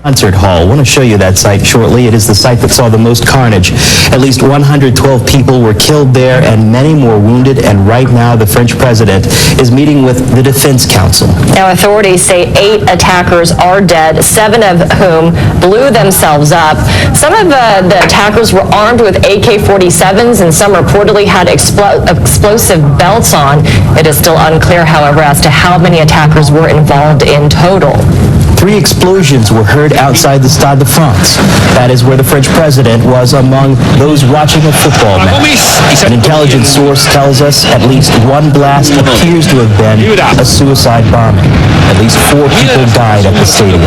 concert hall. I want to show you that site shortly. It is the site that saw the most carnage. At least 112 people were killed there and many more wounded, and right now the French president is meeting with the Defense Council. Now authorities say 8 attackers are dead, 7 of whom blew themselves up. Some of the attackers were armed with AK-47s and some reportedly had explosive belts on. It is still unclear, however, as to how many attackers were involved in total. 3 explosions were heard outside the Stade de France. That is where the French president was among those watching a football match. An intelligence source tells us at least one blast appears to have been a suicide bombing. At least 4 people died at the stadium.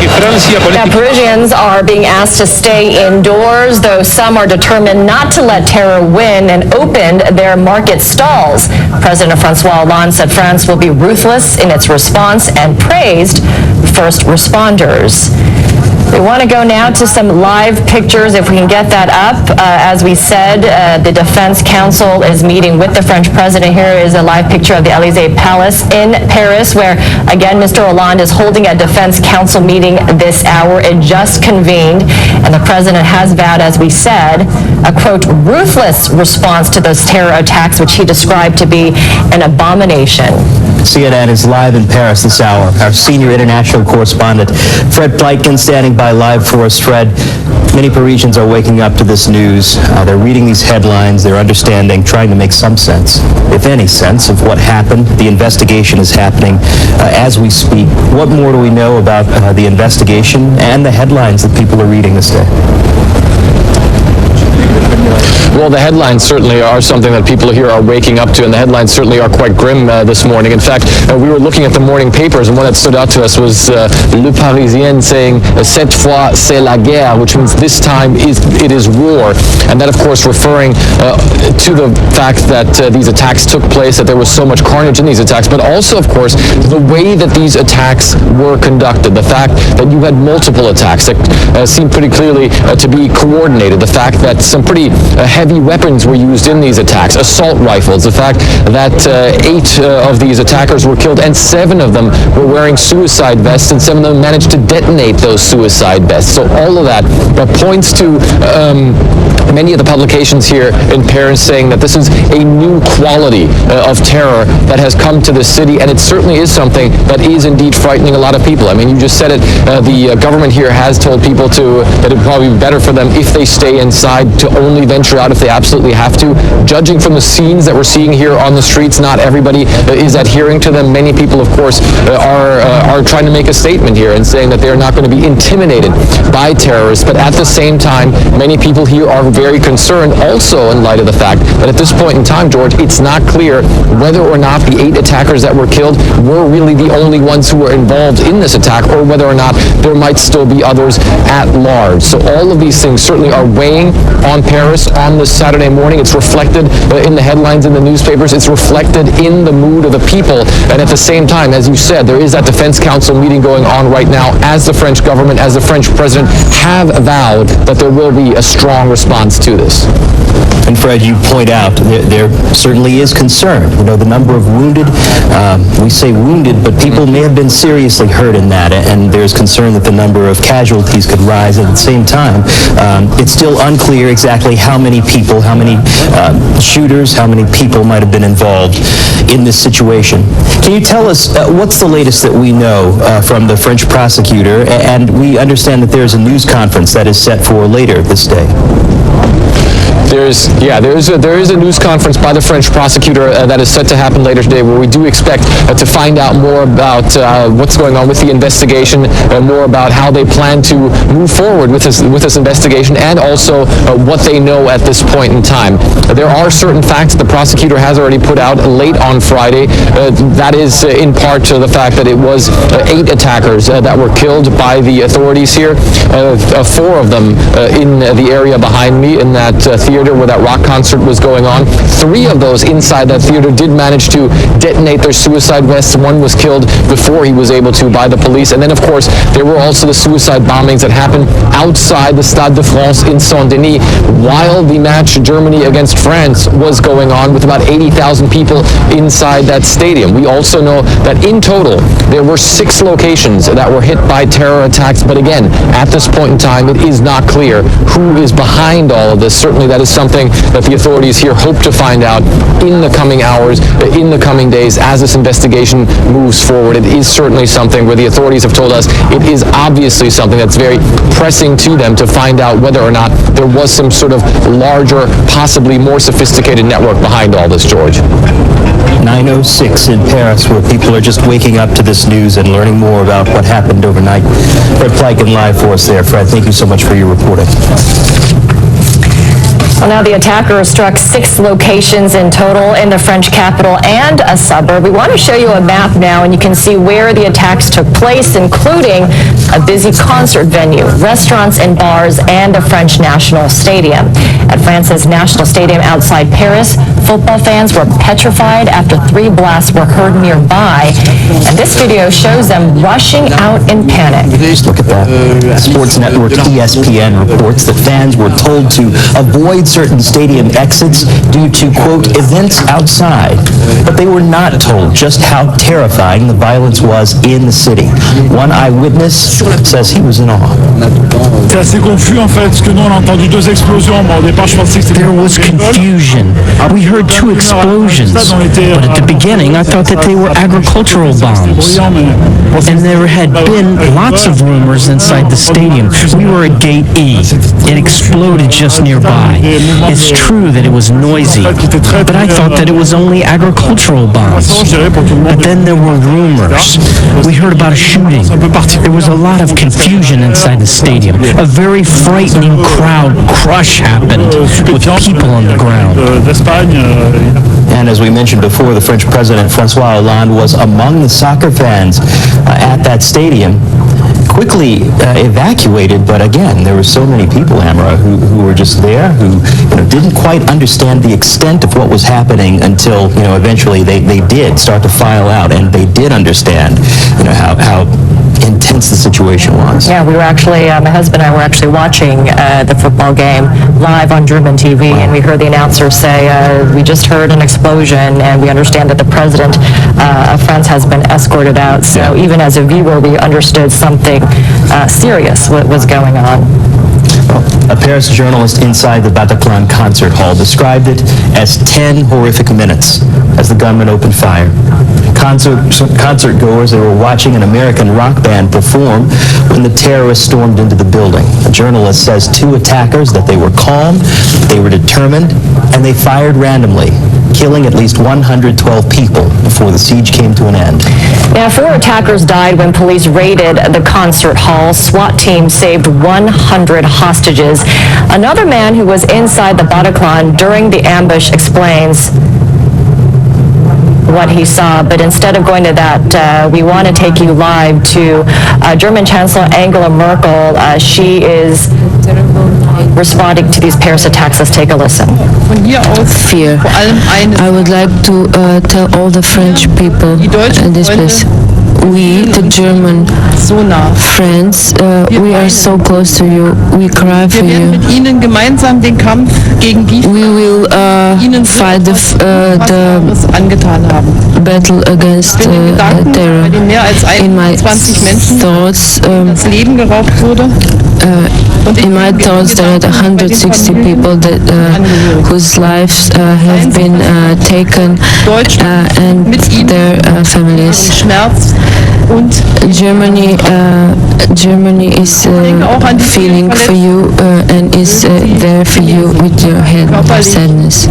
Now, Parisians are being asked to stay indoors, though some are determined not to let terror win and opened their market stalls. President Francois Hollande said France will be ruthless in its response and praised first responders. We want to go now to some live pictures, if we can get that up. As we said, the Defense Council is meeting with the French president. Here is a live picture of the Élysée Palace in Paris, where, again, Mr. Hollande is holding a Defense Council meeting this hour. It just convened, and the president has vowed, as we said, a, quote, ruthless response to those terror attacks, which he described to be an abomination. CNN is live in Paris this hour. Our senior international correspondent, Fred Pleitgen, standing by live for us. Fred, many Parisians are waking up to this news. They're reading these headlines, they're understanding, trying to make some sense, if any sense, of what happened. The investigation is happening as we speak. What more do we know about the investigation and the headlines that people are reading this day? Well, the headlines certainly are something that people here are waking up to, and the headlines certainly are quite grim this morning. In fact, we were looking at the morning papers, and one that stood out to us was Le Parisien saying, "Cette fois, c'est la guerre," which means this time it is war. And that, of course, referring to the fact that these attacks took place, that there was so much carnage in these attacks, but also, of course, the way that these attacks were conducted, the fact that you had multiple attacks that seemed pretty clearly to be coordinated, the fact that some pretty heavy weapons were used in these attacks, assault rifles, the fact that 8 of these attackers were killed and 7 of them were wearing suicide vests, and 7 of them managed to detonate those suicide vests. So all of that points to many of the publications here in Paris saying that this is a new quality of terror that has come to the city, and it certainly is something that is indeed frightening a lot of people. I mean, you just said it, the government here has told people that it would probably be better for them if they stay inside, to only venture out if they absolutely have to. Judging from the scenes that we're seeing here on the streets, not everybody is adhering to them. Many people, of course, are trying to make a statement here and saying that they're not going to be intimidated by terrorists. But at the same time, many people here are very concerned also in light of the fact that at this point in time, George, it's not clear whether or not the 8 attackers that were killed were really the only ones who were involved in this attack, or whether or not there might still be others at large. So all of these things certainly are weighing on Paris on this Saturday morning. It's reflected in the headlines in the newspapers. It's reflected in the mood of the people. And at the same time, as you said, there is that Defense Council meeting going on right now, as the French government, as the French president have vowed that there will be a strong response to this. And Fred, you point out there certainly is concern. You know, the number of wounded, we say wounded, but people may have been seriously hurt in that, and there's concern that the number of casualties could rise. At the same time, it's still unclear exactly how many people, how many shooters, how many people might have been involved in this situation. Can you tell us what's the latest that we know from the French prosecutor? And we understand that there's a news conference that is set for later this day. There is a news conference by the French prosecutor that is set to happen later today, where we do expect to find out more about what's going on with the investigation, more about how they plan to move forward with this investigation, and also what they know at this point in time. There are certain facts the prosecutor has already put out late on Friday. That is in part to the fact that it was 8 attackers that were killed by the authorities here, 4 of them in the area behind me in that theater theater where that rock concert was going on. 3 of those inside that theater did manage to detonate their suicide vests. One was killed before he was able to by the police. And then, of course, there were also the suicide bombings that happened outside the Stade de France in Saint-Denis while the match Germany against France was going on, with about 80,000 people inside that stadium. We also know that in total there were 6 locations that were hit by terror attacks. But again, at this point in time, it is not clear who is behind all of this. Certainly that is something that the authorities here hope to find out in the coming hours, in the coming days, as this investigation moves forward. It is certainly something where the authorities have told us it is obviously something that's very pressing to them to find out whether or not there was some sort of larger, possibly more sophisticated network behind all this, George. 9:06 in Paris, where people are just waking up to this news and learning more about what happened overnight. Fred Pleiken live for us there. Fred, thank you so much for your reporting. Well, now the attacker struck 6 locations in total in the French capital and a suburb. We want to show you a map now, and you can see where the attacks took place, including a busy concert venue, restaurants and bars, and a French national stadium. At France's national stadium outside Paris, football fans were petrified after 3 blasts were heard nearby. And this video shows them rushing out in panic. Just look at that. Sports network ESPN reports that fans were told to avoid certain stadium exits due to, quote, events outside. But they were not told just how terrifying the violence was in the city. One eyewitness says he was in awe. C'est assez confus en fait, parce que nous on a entendu 2 explosions. Bon, au départ je pensais que c'était... There was confusion. We heard 2 explosions, but at the beginning I thought that they were agricultural bombs. And there had been lots of rumors inside the stadium. We were at Gate E. It exploded just nearby. It's true that it was noisy, but I thought that it was only agricultural bombs. But then there were rumors. We heard about a shooting. There was a lot of confusion inside the stadium. A very frightening crowd crush happened with people on the ground. And as we mentioned before, the French President Francois Hollande was among the soccer fans at that stadium. Quickly evacuated, but again, there were so many people, Amara, who were just there, who didn't quite understand the extent of what was happening until eventually they did start to file out, and they did understand how intense the situation was. Yeah, we were actually, my husband and I were actually watching the football game live on German TV, and we heard the announcer say, we just heard an explosion, and we understand that the president of France has been escorted out. So even as a viewer, we understood something serious was going on. A Paris journalist inside the Bataclan concert hall described it as 10 horrific minutes as the gunman opened fire. Concert goers, they were watching an American rock band perform when the terrorists stormed into the building. The journalist says 2 attackers, that they were calm, they were determined, and they fired randomly, killing at least 112 people before the siege came to an end. Now, 4 attackers died when police raided the concert hall. SWAT team saved 100 hostages. Another man who was inside the Bataclan during the ambush explains what he saw, but instead of going to that, we want to take you live to German Chancellor Angela Merkel. She is responding to these Paris attacks. Let's take a listen. Fear. I would like to tell all the French people in this place. We, the German friends, we are so close to you. We cry for you. We will fight the battle against terror. In my thoughts, there are 160 people that whose lives have been taken, and their families. Germany is feeling for you and is there for you with your head of sadness.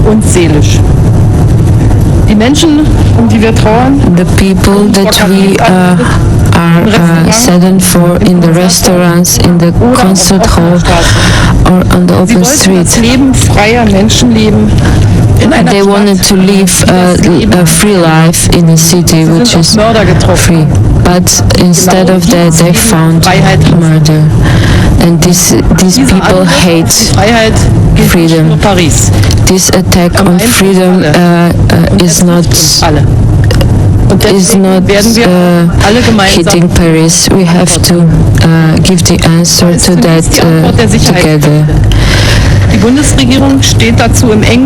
The people that we are saddened for in the restaurants, in the concert hall, or on the open street. They wanted to live a free life in a city which is free. But instead of that, they found murder. And these people hate freedom. This attack on freedom is not hitting Paris. We have to give the answer to that together.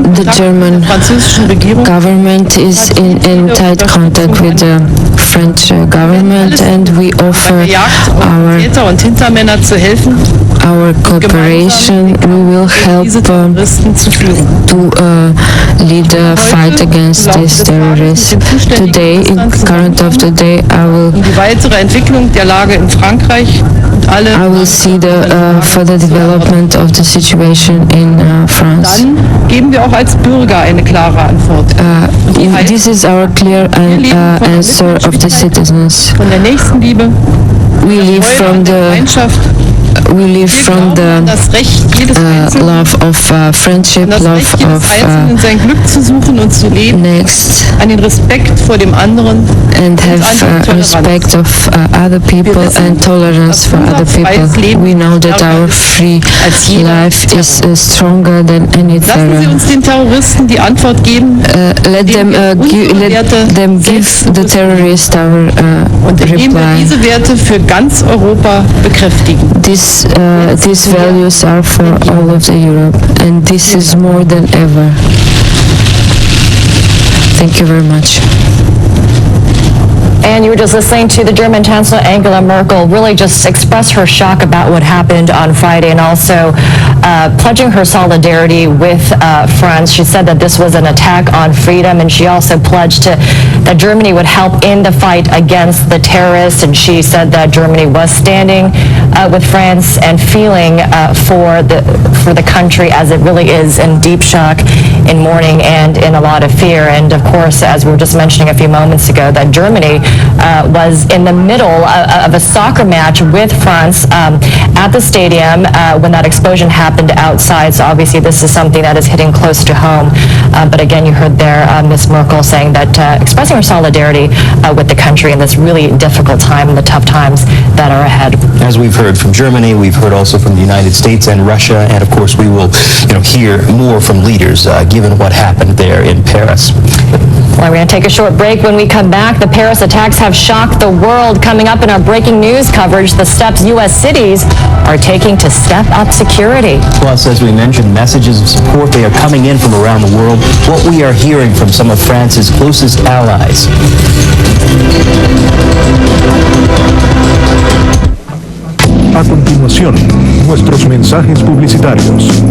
The German government is in tight contact with the French government, and we offer our cooperation. We will help to lead the fight against these terrorists. Today, in current of the day, I will see the further development of the situation in France. This is our clear answer of the citizens. We live from the love of friendship, love of next, and have respect of other people and tolerance for other people. We know that our free life is stronger than any terror. Let them give the terrorists our reply. These values are for all of the Europe, and this is more than ever. Thank you very much. And you were just listening to the German Chancellor Angela Merkel really just express her shock about what happened on Friday, and also pledging her solidarity with France. She said that this was an attack on freedom, and she also pledged that Germany would help in the fight against the terrorists, and she said that Germany was standing with France and feeling for the country as it really is in deep shock, in mourning, and in a lot of fear. And of course, as we were just mentioning a few moments ago, that Germany was in the middle of a soccer match with France at the stadium when that explosion happened outside. So obviously this is something that is hitting close to home. But again, you heard there Ms. Merkel saying that expressing her solidarity with the country in this really difficult time and the tough times that are ahead. As we've heard from Germany, we've heard also from the United States and Russia, and of course we will hear more from leaders given what happened there in Paris. Well, we're going to take a short break. When we come back, the Paris attacks have shocked the world. Coming up in our breaking news coverage, the steps U.S. cities are taking to step up security. Plus, as we mentioned, messages of support, they are coming in from around the world. What we are hearing from some of France's closest allies. A continuación, nuestros mensajes publicitarios.